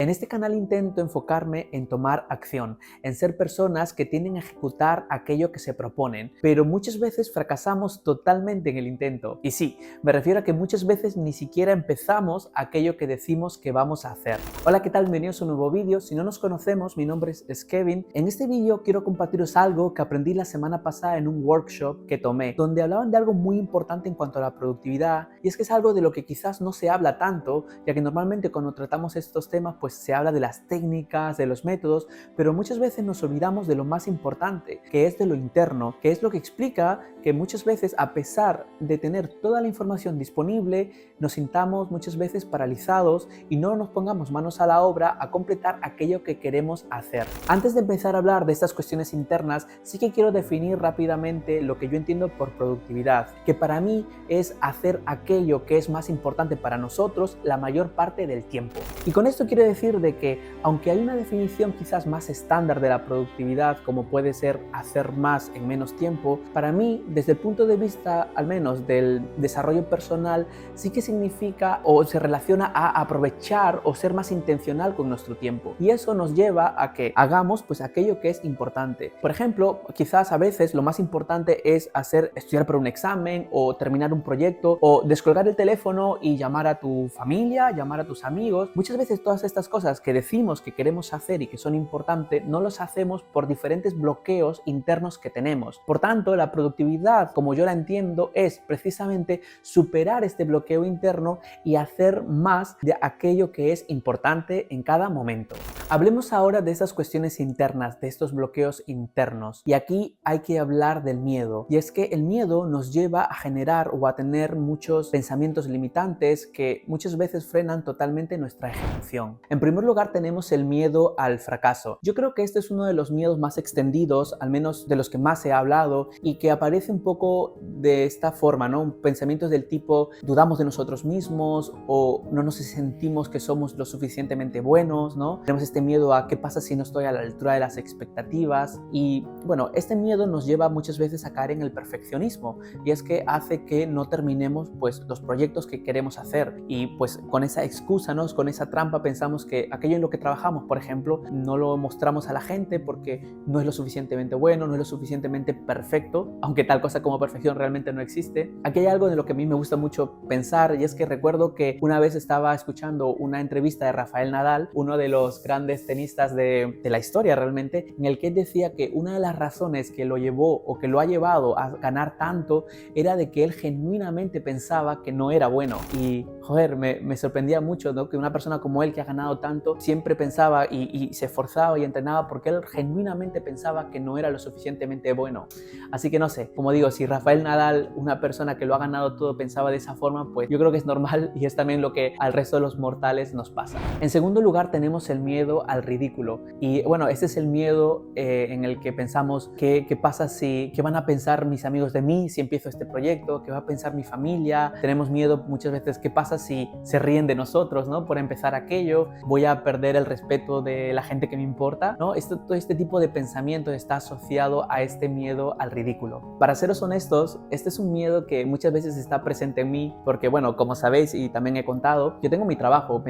En este canal intento enfocarme en tomar acción, en ser personas que tienden a ejecutar aquello que se proponen, pero muchas veces fracasamos totalmente en el intento. Y sí, me refiero a que muchas veces ni siquiera empezamos aquello que decimos que vamos a hacer. Hola, ¿qué tal? Bienvenidos a un nuevo vídeo. Si no nos conocemos, mi nombre es Kevin. En este vídeo quiero compartiros algo que aprendí la semana pasada en un workshop que tomé, donde hablaban de algo muy importante en cuanto a la productividad, y es que es algo de lo que quizás no se habla tanto, ya que normalmente cuando tratamos estos temas pues se habla de las técnicas, de los métodos, pero muchas veces nos olvidamos de lo más importante, que es de lo interno, que es lo que explica que muchas veces, a pesar de tener toda la información disponible, nos sintamos muchas veces paralizados y no nos pongamos manos a la obra a completar aquello que queremos hacer. Antes de empezar a hablar de estas cuestiones internas, sí que quiero definir rápidamente lo que yo entiendo por productividad, que para mí es hacer aquello que es más importante para nosotros la mayor parte del tiempo. Y con esto quiero decir de que, aunque hay una definición quizás más estándar de la productividad, como puede ser hacer más en menos tiempo, para mí, desde el punto de vista al menos del desarrollo personal, sí que significa o se relaciona a aprovechar o ser más intencional con nuestro tiempo. Y eso nos lleva a que hagamos pues aquello que es importante. Por ejemplo, quizás a veces lo más importante es estudiar para un examen o terminar un proyecto o descolgar el teléfono y llamar a tu familia, llamar a tus amigos. Muchas veces todas estas cosas que decimos que queremos hacer y que son importantes, no los hacemos por diferentes bloqueos internos que tenemos. Por tanto, la productividad, como yo la entiendo, es precisamente superar este bloqueo interno y hacer más de aquello que es importante en cada momento. Hablemos ahora de esas cuestiones internas, de estos bloqueos internos. Y aquí hay que hablar del miedo. Y es que el miedo nos lleva a generar o a tener muchos pensamientos limitantes que muchas veces frenan totalmente nuestra ejecución. En primer lugar, tenemos el miedo al fracaso. Yo creo que este es uno de los miedos más extendidos, al menos de los que más se ha hablado, y que aparece un poco de esta forma, ¿no? Pensamientos del tipo: dudamos de nosotros mismos o no nos sentimos que somos lo suficientemente buenos, ¿no? Tenemos este miedo a qué pasa si no estoy a la altura de las expectativas. Y bueno, este miedo nos lleva muchas veces a caer en el perfeccionismo, y es que hace que no terminemos pues los proyectos que queremos hacer, y pues con esa excusa, ¿no? Con esa trampa pensamos que aquello en lo que trabajamos, por ejemplo, no lo mostramos a la gente porque no es lo suficientemente bueno, no es lo suficientemente perfecto, aunque tal cosa como perfección realmente no existe. Aquí hay algo de lo que a mí me gusta mucho pensar, y es que recuerdo que una vez estaba escuchando una entrevista de Rafael Nadal, uno de los grandes tenistas de la historia realmente, en el que él decía que una de las razones que lo llevó o que lo ha llevado a ganar tanto era de que él genuinamente pensaba que no era bueno. Y joder, me sorprendía mucho, ¿no? Que una persona como él, que ha ganado tanto, siempre pensaba y se esforzaba y entrenaba porque él genuinamente pensaba que no era lo suficientemente bueno. Así que no sé, como digo, si Rafael Nadal, una persona que lo ha ganado todo, pensaba de esa forma, pues yo creo que es normal, y es también lo que al resto de los mortales nos pasa. En segundo lugar, tenemos el miedo al ridículo. Y bueno, este es el miedo en el que pensamos qué pasa qué van a pensar mis amigos de mí si empiezo este proyecto, qué va a pensar mi familia. Tenemos miedo muchas veces, qué pasa si se ríen de nosotros, ¿no? Por empezar aquello, voy a perder el respeto de la gente que me importa, ¿no? Todo este tipo de pensamiento está asociado a este miedo al ridículo. Para seros honestos, este es un miedo que muchas veces está presente en mí porque, bueno, como sabéis y también he contado, yo tengo mi trabajo,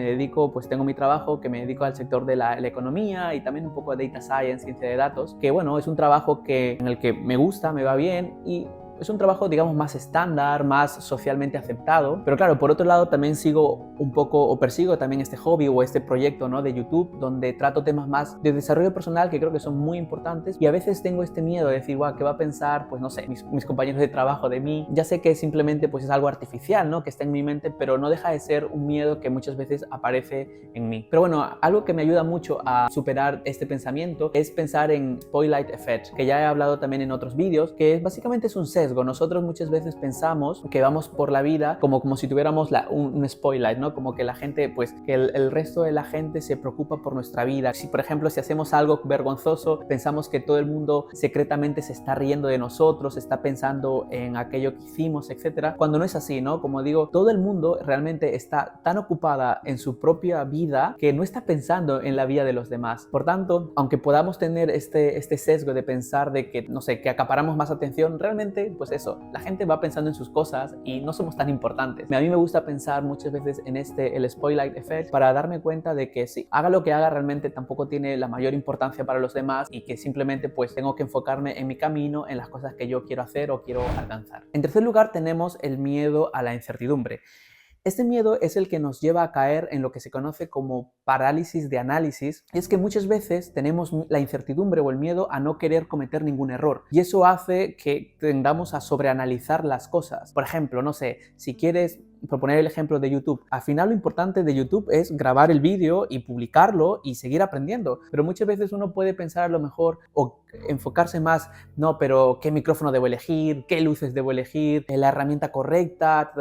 tengo mi trabajo que me dedico al sector de la economía y también un poco de data science, ciencia de datos, que bueno, es un trabajo en el que me gusta, me va bien, y es un trabajo, digamos, más estándar, más socialmente aceptado. Pero claro, por otro lado también sigo un poco o persigo también este hobby o este proyecto, ¿no? De YouTube, donde trato temas más de desarrollo personal que creo que son muy importantes, y a veces tengo este miedo de decir, guau, ¿qué va a pensar? Pues no sé, mis compañeros de trabajo de mí. Ya sé que simplemente pues es algo artificial, ¿no? Que está en mi mente, pero no deja de ser un miedo que muchas veces aparece en mí. Pero bueno, algo que me ayuda mucho a superar este pensamiento es pensar en Spotlight Effect, que ya he hablado también en otros vídeos, que básicamente es un sesgo. Nosotros muchas veces pensamos que vamos por la vida como si tuviéramos un spotlight, ¿no? Como que la gente, pues que el resto de la gente se preocupa por nuestra vida. Si por ejemplo, si hacemos algo vergonzoso, pensamos que todo el mundo secretamente se está riendo de nosotros, está pensando en aquello que hicimos, etcétera, cuando no es así, ¿no? Como digo, todo el mundo realmente está tan ocupada en su propia vida que no está pensando en la vida de los demás. Por tanto, aunque podamos tener este sesgo de pensar de que, no sé, que acaparamos más atención, realmente pues eso, la gente va pensando en sus cosas y no somos tan importantes. A mí me gusta pensar muchas veces en el Spotlight Effect para darme cuenta de que sí, haga lo que haga, realmente tampoco tiene la mayor importancia para los demás y que simplemente pues tengo que enfocarme en mi camino, en las cosas que yo quiero hacer o quiero alcanzar. En tercer lugar tenemos el miedo a la incertidumbre. Este miedo es el que nos lleva a caer en lo que se conoce como parálisis de análisis. Es que muchas veces tenemos la incertidumbre o el miedo a no querer cometer ningún error y eso hace que tendamos a sobreanalizar las cosas. Por ejemplo, no sé, si quieres proponer el ejemplo de YouTube, al final lo importante de YouTube es grabar el vídeo y publicarlo y seguir aprendiendo, pero muchas veces uno puede pensar a lo mejor o enfocarse más, no, pero qué micrófono debo elegir, qué luces debo elegir, la herramienta correcta,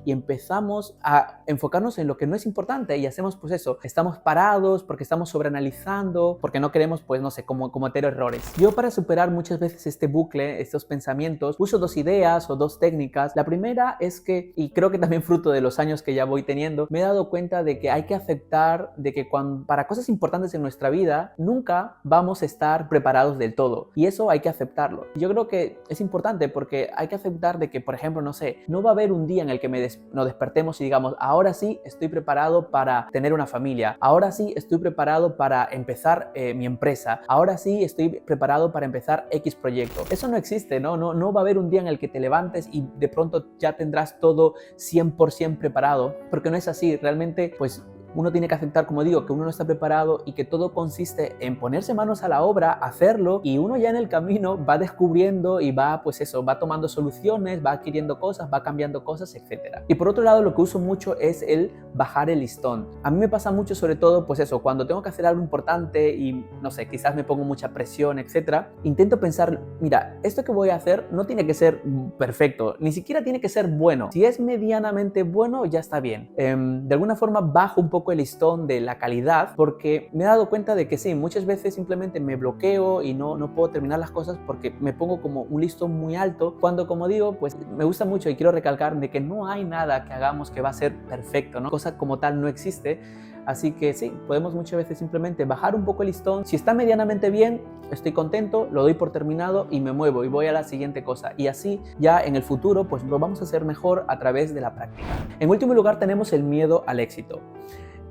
y empezamos a enfocarnos en lo que no es importante y hacemos pues eso, estamos parados porque estamos sobreanalizando, porque no queremos pues no sé, cometer errores. Yo para superar muchas veces este bucle, estos pensamientos, uso dos ideas o dos técnicas. La primera es que, y creo que también fruto de los años que ya voy teniendo, me he dado cuenta de que hay que aceptar de que para cosas importantes en nuestra vida nunca vamos a estar preparados del todo y eso hay que aceptarlo. Yo creo que es importante porque hay que aceptar de que, por ejemplo, no sé, no va a haber un día en el que nos despertemos y digamos, ahora sí estoy preparado para tener una familia, ahora sí estoy preparado para empezar mi empresa, ahora sí estoy preparado para empezar X proyecto. Eso no existe, no va a haber un día en el que te levantes y de pronto ya tendrás todo 100% preparado, porque no es así. Realmente pues uno tiene que aceptar, como digo, que uno no está preparado y que todo consiste en ponerse manos a la obra, hacerlo, y uno ya en el camino va descubriendo y va, pues eso, va tomando soluciones, va adquiriendo cosas, va cambiando cosas, etc. Y por otro lado, lo que uso mucho es el bajar el listón. A mí me pasa mucho, sobre todo, pues eso, cuando tengo que hacer algo importante y, no sé, quizás me pongo mucha presión, etc. Intento pensar, mira, esto que voy a hacer no tiene que ser perfecto, ni siquiera tiene que ser bueno. Si es medianamente bueno, ya está bien. De alguna forma bajo un poco el listón de la calidad, porque me he dado cuenta de que sí, muchas veces simplemente me bloqueo y no puedo terminar las cosas porque me pongo como un listón muy alto, cuando, como digo, pues me gusta mucho y quiero recalcar de que no hay nada que hagamos que va a ser perfecto, ¿no? Cosa como tal no existe. Así que sí, podemos muchas veces simplemente bajar un poco el listón. Si está medianamente bien, estoy contento, lo doy por terminado y me muevo y voy a la siguiente cosa. Y así ya en el futuro pues lo vamos a hacer mejor a través de la práctica. En último lugar tenemos el miedo al éxito.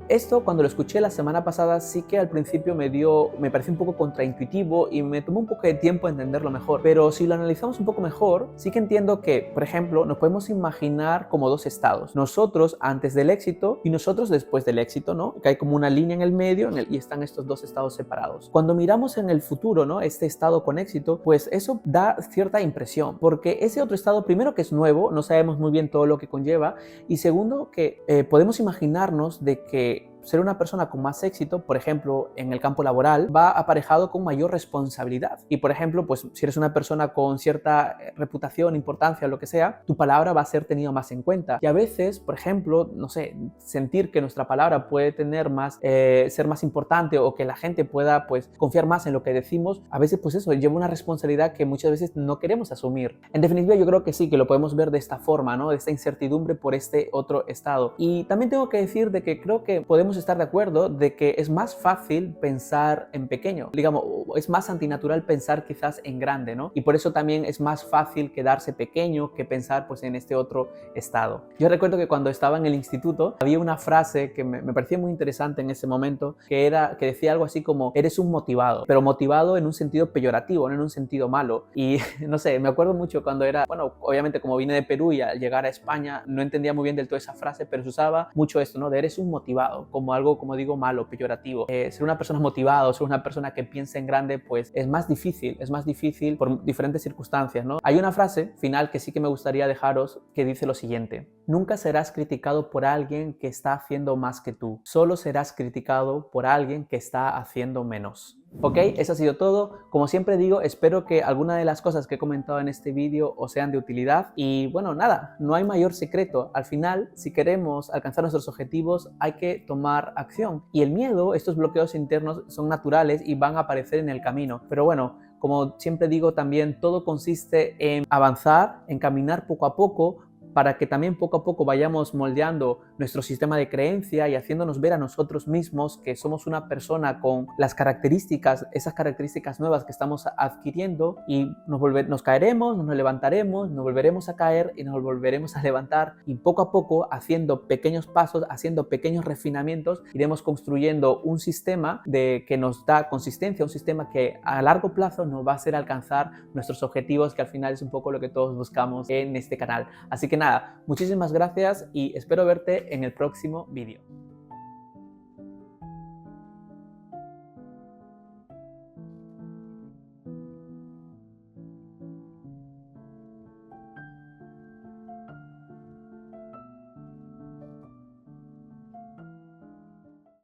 Esto, cuando lo escuché la semana pasada, sí que al principio me pareció un poco contraintuitivo y me tomó un poco de tiempo entenderlo mejor. Pero si lo analizamos un poco mejor, sí que entiendo que, por ejemplo, nos podemos imaginar como dos estados. Nosotros antes del éxito y nosotros después del éxito, ¿no? Que hay como una línea en el medio y están estos dos estados separados. Cuando miramos en el futuro, ¿no? Este estado con éxito, pues eso da cierta impresión, porque ese otro estado, primero que es nuevo, no sabemos muy bien todo lo que conlleva, y segundo que podemos imaginarnos de que ser una persona con más éxito, por ejemplo, en el campo laboral, va aparejado con mayor responsabilidad. Y, por ejemplo, pues si eres una persona con cierta reputación, importancia, lo que sea, tu palabra va a ser tenida más en cuenta. Y a veces, por ejemplo, no sé, sentir que nuestra palabra puede tener más, ser más importante o que la gente pueda, pues, confiar más en lo que decimos, a veces, pues eso, lleva una responsabilidad que muchas veces no queremos asumir. En definitiva, yo creo que sí, que lo podemos ver de esta forma, ¿no? De esta incertidumbre por este otro estado. Y también tengo que decir de que creo que podemos estar de acuerdo de que es más fácil pensar en pequeño, digamos, es más antinatural pensar quizás en grande, ¿no? Y por eso también es más fácil quedarse pequeño que pensar pues en este otro estado. Yo recuerdo que cuando estaba en el instituto había una frase que me parecía muy interesante en ese momento, que decía algo así como, eres un motivado, pero motivado en un sentido peyorativo, no en un sentido malo. Y no sé, me acuerdo mucho cuando bueno, obviamente como vine de Perú y al llegar a España no entendía muy bien del todo esa frase, pero se usaba mucho esto, ¿no? De eres un motivado, como algo, como digo, malo, peyorativo. Ser una persona motivada o ser una persona que piensa en grande, pues es más difícil por diferentes circunstancias, ¿no? Hay una frase final que sí que me gustaría dejaros que dice lo siguiente: nunca serás criticado por alguien que está haciendo más que tú, solo serás criticado por alguien que está haciendo menos. Ok, eso ha sido todo. Como siempre digo, espero que alguna de las cosas que he comentado en este vídeo os sean de utilidad. Y bueno, nada, no hay mayor secreto. Al final, si queremos alcanzar nuestros objetivos, hay que tomar acción. Y el miedo, estos bloqueos internos son naturales y van a aparecer en el camino. Pero bueno, como siempre digo también, todo consiste en avanzar, en caminar poco a poco, para que también poco a poco vayamos moldeando nuestro sistema de creencia y haciéndonos ver a nosotros mismos que somos una persona con las características, esas características nuevas que estamos adquiriendo, y nos caeremos, nos levantaremos, nos volveremos a caer y nos volveremos a levantar, y poco a poco, haciendo pequeños pasos, haciendo pequeños refinamientos, iremos construyendo un sistema que nos da consistencia, un sistema que a largo plazo nos va a hacer alcanzar nuestros objetivos, que al final es un poco lo que todos buscamos en este canal. Así que nada, muchísimas gracias y espero verte en el próximo vídeo.